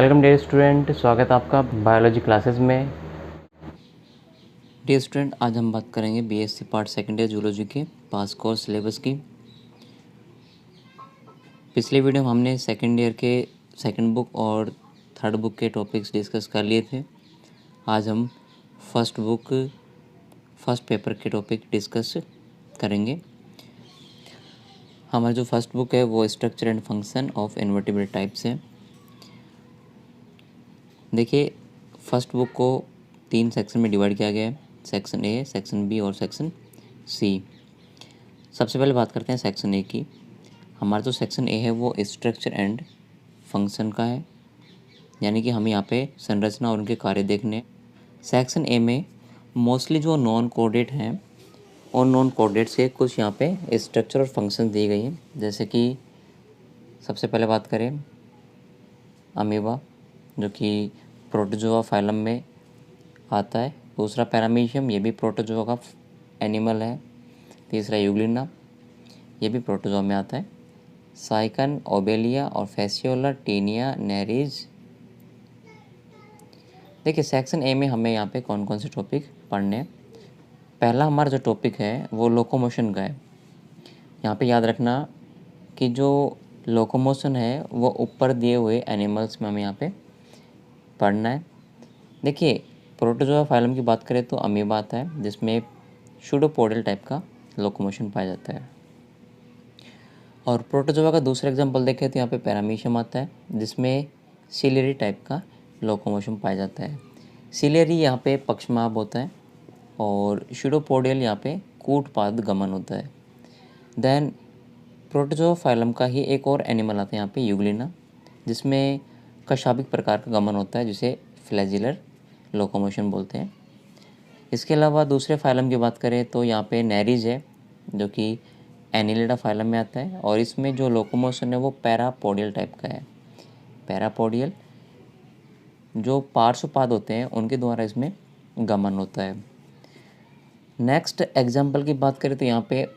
Welcome dear student, स्वागत है आपका बायोलॉजी क्लासेस में। डियर स्टूडेंट, आज हम बात करेंगे BSc part second year zoology के पास कोर्स सिलेबस की। पिछले वीडियो में हमने सेकेंड ईयर के सेकंड बुक और थर्ड बुक के टॉपिक्स डिस्कस कर लिए थे। आज हम फर्स्ट पेपर के टॉपिक डिस्कस करेंगे। हमारा जो फर्स्ट बुक है वो structure and function of invertebrate types है। देखिए, फर्स्ट बुक को 3 सेक्शन में डिवाइड किया गया है, सेक्शन ए, सेक्शन बी और सेक्शन सी। सबसे पहले बात करते हैं सेक्शन ए की। हमारा जो सेक्शन ए है वो स्ट्रक्चर एंड फंक्शन का है, यानी कि हमें यहाँ पे संरचना और उनके कार्य देखने। सेक्शन ए में मोस्टली जो नॉन कोऑर्डिनेट हैं और नॉन कोऑर्डिनेट्स के कुछ यहाँ पे स्ट्रक्चर और फंक्शन दी गई हैं। जैसे कि सबसे पहले बात करें अमीबा, जो कि प्रोटोजोआ फाइलम में आता है। दूसरा पैरामीशियम, ये भी प्रोटोजोआ का एनिमल है। तीसरा यूग्लिना, ये भी प्रोटोजोआ में आता है। साइकन, ओबेलिया और फैसियोला, टीनिया, नेरीज। देखिए, सेक्शन ए में हमें यहाँ पे कौन कौन से टॉपिक पढ़ने हैं। पहला हमारा जो टॉपिक है वो लोकोमोशन का है। यहाँ पे याद रखना कि जो लोकोमोशन है वो ऊपर दिए हुए एनिमल्स में हमें यहाँ पे पढ़ना है। देखिए, प्रोटोजोआ फाइलम की बात करें तो अमीबा आता है, जिसमें सूडोपोडियल टाइप का लोकोमोशन पाया जाता है। और प्रोटोजोआ का दूसरा एग्जांपल देखें तो यहाँ पे पैरामीशियम आता है, जिसमें सिलेरी टाइप का लोकोमोशन पाया जाता है। सिलेरी यहाँ पे पक्षमाभ होता है और सूडोपोडियल यहाँ पे कूटपाद गमन होता है। देन प्रोटोजोआ फाइलम का ही एक और एनिमल आता है यहाँ पे, यूग्लिना, जिसमें कशाभिक प्रकार का गमन होता है, जिसे फ्लैजिलर लोकोमोशन बोलते हैं। इसके अलावा दूसरे फाइलम की बात करें तो यहाँ पे नेरीज है, जो कि एनिलिडा फाइलम में आता है, और इसमें जो लोकोमोशन है वो पैरापोडियल टाइप का है। पैरापोडियल जो पार्श्वपाद होते हैं उनके द्वारा इसमें गमन होता है। नेक्स्ट एग्जाम्पल की बात करें तो यहाँ पे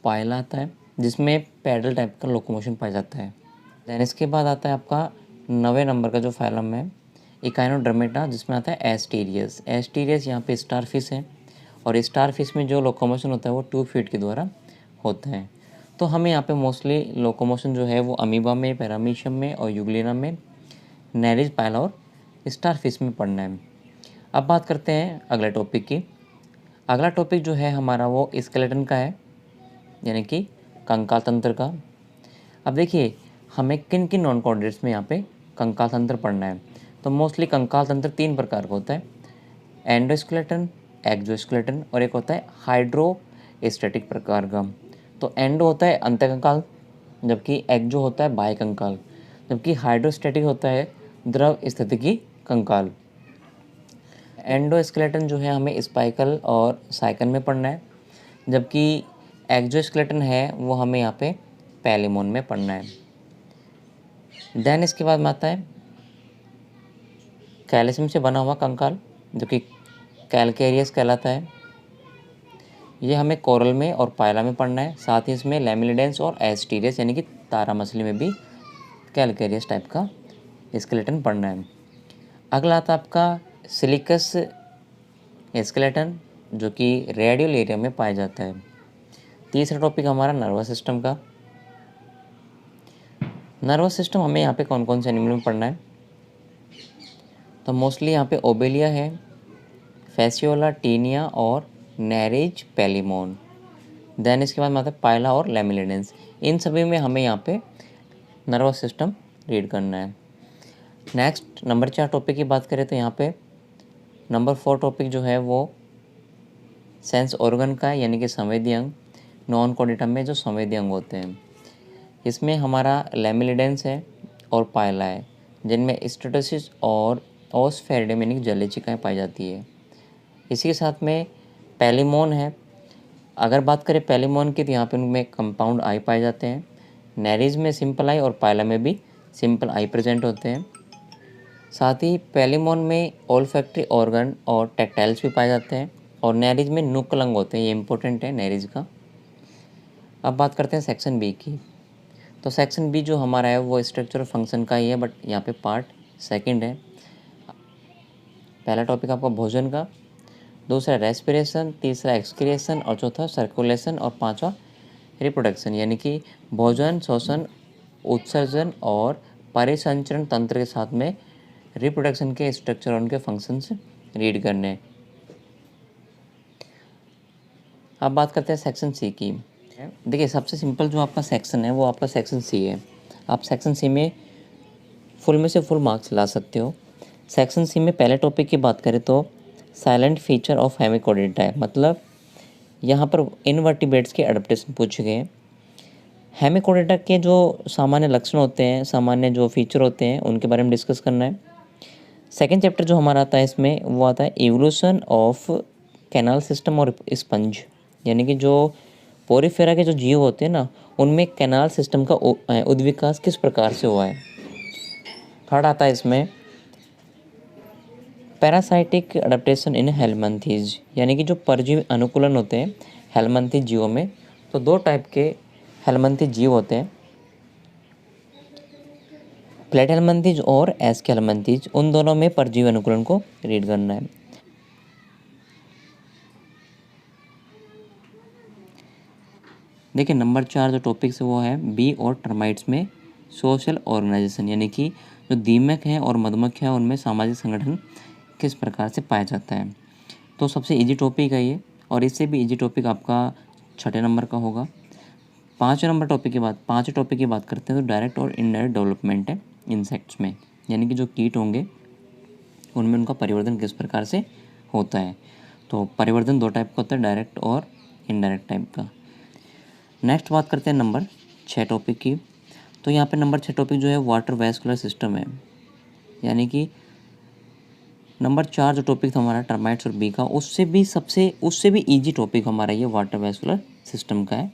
पायला आता है, जिसमें पैडल टाइप का लोकोमोशन पाया जाता है। दैन इसके बाद आता है आपका 9वें नंबर का जो फाइलम है, इकाइनोडर्मेटा, जिसमें आता है एस्टीरियस। एस्टीरियस यहाँ पे स्टारफिश है, और स्टारफिश में जो लोकोमोशन होता है वो 2 फीट के द्वारा होता है। तो हमें यहाँ पे मोस्टली लोकोमोशन जो है वो अमीबा में, पैरामीशियम में और यूग्लिना में, नेरिज, पायला और स्टारफिश में पढ़ना है। अब बात करते हैं अगले टॉपिक की। अगला टॉपिक जो है हमारा वो स्केलेटन का है, यानी कि कंकाल तंत्र का। अब देखिए, हमें किन किन नॉन कोऑर्डिनेट्स में यहाँ पे कंकाल तंत्र पढ़ना है। तो मोस्टली कंकाल तंत्र 3 प्रकार का होता है, एंडोस्केलेटन, एक्सोस्केलेटन और एक होता है हाइड्रोस्टैटिक प्रकार का। तो एंडो होता है अंतःकंकाल, जबकि एक्सो होता है बाह्य कंकाल, जबकि हाइड्रोस्टैटिक होता है द्रव स्थितिकी कंकाल। एंडोस्केलेटन जो है हमें स्पाइकल और साइकन में पढ़ना है, जबकि एक्सोस्केलेटन है वो हमें यहाँ पे पैलिमोन में पढ़ना है। देन इसके बाद में आता है कैल्शियम से बना हुआ कंकाल, जो कि कैलकेरियस कहलाता है। ये हमें कोरल में और पायला में पढ़ना है। साथ ही इसमें लैमिलिडेंस और एस्टीरियस, यानी कि तारा मछली में भी कैलकेरियस टाइप का स्केलेटन पढ़ना है। अगला आता है आपका सिलिकस स्केलेटन, जो कि रेडियल एरिया में पाया जाता है। तीसरा टॉपिक हमारा नर्वस सिस्टम का। नर्वस सिस्टम हमें यहाँ पे कौन कौन से एनिमल में पढ़ना है। तो मोस्टली यहाँ पे ओबेलिया है, फैसियोला, टीनिया और नेरिज पैलिमोन। देन इसके बाद में आता है पायला और लैमिलिडेंस। इन सभी में हमें यहाँ पे नर्वस सिस्टम रीड करना है। नेक्स्ट नंबर 4 टॉपिक की बात करें तो यहाँ पे नंबर 4 टॉपिक जो है वो सेंस ऑर्गन का है, यानी कि संवेदी अंग। नॉन कोऑर्डिनेट में जो संवेदी अंग होते हैं, इसमें हमारा लैमिलिडेंस है और पायला है, जिनमें स्टेटोसिस और ओस्फेरिडियम यानी कि जलचिकाएँ पाई जाती है। इसी के साथ में पैलिमोन है। अगर बात करें पैलिमोन की तो यहाँ पे उनमें कंपाउंड आई पाए जाते हैं। नेरीज में सिंपल आई और पायला में भी सिंपल आई प्रेजेंट होते हैं। साथ ही पैलिमोन में ओल्फैक्टरी ऑर्गन और टैक्टाइल्स भी पाए जाते हैं, और नेरीज में नुक्कल अंग होते हैं। ये इंपॉर्टेंट है नेरीज का। अब बात करते हैं सेक्शन बी की। तो सेक्शन बी जो हमारा है वो स्ट्रक्चर और फंक्शन का ही है, बट यहाँ पे पार्ट सेकंड है, पहला टॉपिक आपका भोजन का, दूसरा रेस्पिरेशन, तीसरा एक्सक्रिएशन और चौथा सर्कुलेशन और पांचवा रिप्रोडक्शन। यानी कि भोजन, श्वसन, उत्सर्जन और परिसंचरण तंत्र के साथ में रिप्रोडक्शन के स्ट्रक्चर और उनके फंक्शंस रीड करने। अब बात करते हैं सेक्शन सी की। देखिए सबसे सिंपल जो आपका सेक्शन है वो आपका सेक्शन सी है। आप सेक्शन सी में से फुल मार्क्स ला सकते हो। सेक्शन सी में पहले टॉपिक की बात करें तो साइलेंट फीचर ऑफ हेमिकोडेंटा है, मतलब यहाँ पर इनवर्टिब्रेट्स के एडेप्टेशन पूछे गए हैं। हेमिकोडेंटा के जो सामान्य लक्षण होते हैं, सामान्य जो फीचर होते हैं, उनके बारे में डिस्कस करना है। सेकेंड चैप्टर जो हमारा आता है इसमें वो आता है इवोल्यूशन ऑफ कैनाल सिस्टम और स्पंज, यानी कि जो पोरीफेरा के जो जीव होते हैं ना, उनमें कैनाल सिस्टम का उद्विकास किस प्रकार से हुआ है। थर्ड आता है इसमें पैरासाइटिक अडेप्टेशन इन हेलमिंथीज, यानी कि जो परजीवी अनुकूलन होते हैं हेलमिंथीज जीवों में। तो दो टाइप के हेलमिंथीज जीव होते हैं, प्लेट हेलमिंथीज और एस्क हेलमिंथीज। उन दोनों में परजीवी अनुकूलन को रीड करना है। देखिए नंबर 4 जो टॉपिक्स है वो है बी और टर्माइट्स में सोशल ऑर्गेनाइजेशन, यानी कि जो दीमक हैं और मधुमक्खियाँ हैं उनमें सामाजिक संगठन किस प्रकार से पाया जाता है। तो सबसे इजी टॉपिक है ये, और इससे भी इजी टॉपिक आपका 6 नंबर का होगा। 5वें टॉपिक की बात करते हैं तो डायरेक्ट और इनडायरेक्ट डेवलपमेंट है इंसेक्ट्स में, यानी कि जो कीट होंगे उनमें उनका परिवर्तन किस प्रकार से होता है। तो परिवर्तन दो टाइप का होता है, डायरेक्ट और इनडायरेक्ट टाइप का। नेक्स्ट बात करते हैं नंबर 6 टॉपिक की। तो यहाँ पे नंबर 6 टॉपिक जो है वाटर वैस्कुलर सिस्टम है, यानी कि नंबर 4 जो टॉपिक था हमारा टर्माइट्स और बी का, उससे भी इजी टॉपिक हमारा ये वाटर वैस्कुलर सिस्टम का है।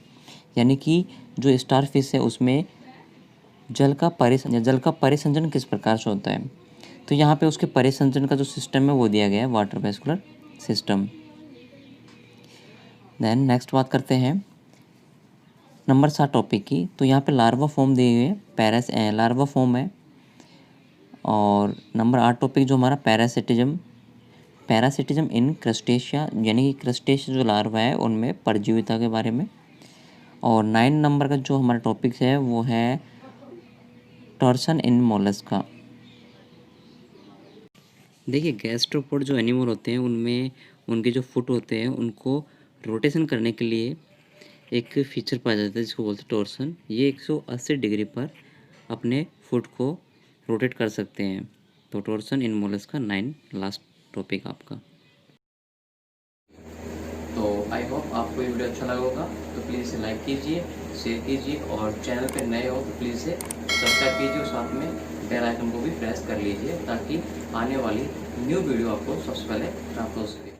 यानी कि जो स्टार फिश है उसमें जल का परिसंचरण किस प्रकार से होता है। तो यहाँ पे उसके परिसंचरण का जो सिस्टम है वो दिया गया है, water vascular system. Then next बात करते हैं नंबर 7 टॉपिक की। तो यहाँ पे लार्वा फॉर्म दिए हुए, लार्वा फॉर्म है। और नंबर 8 टॉपिक जो हमारा पैरासिटिज्म इन क्रस्टेशिया, यानी कि क्रस्टेशिया जो लार्वा है उनमें परजीविता के बारे में। और 9 नंबर का जो हमारा टॉपिक है वो है टॉर्सन इन मोलस्का। देखिए गैस्ट्रोपोड जो एनिमल होते हैं उनमें उनके जो फुट होते हैं उनको रोटेशन करने के लिए एक फीचर पाया जाता है जिसको बोलते हैं टॉर्सन। ये 180 डिग्री पर अपने फुट को रोटेट कर सकते हैं। तो टॉर्सन इन मोलस्का 9 लास्ट टॉपिक आपका। तो आई होप आपको ये वीडियो अच्छा लगा होगा। तो प्लीज़ इसे लाइक कीजिए, शेयर कीजिए, और चैनल पे नए हो तो प्लीज़ इसे सब्सक्राइब कीजिए और साथ में बेल आइकन को भी प्रेस कर लीजिए ताकि आने वाली न्यू वीडियो आपको सबसे पहले प्राप्त हो सके।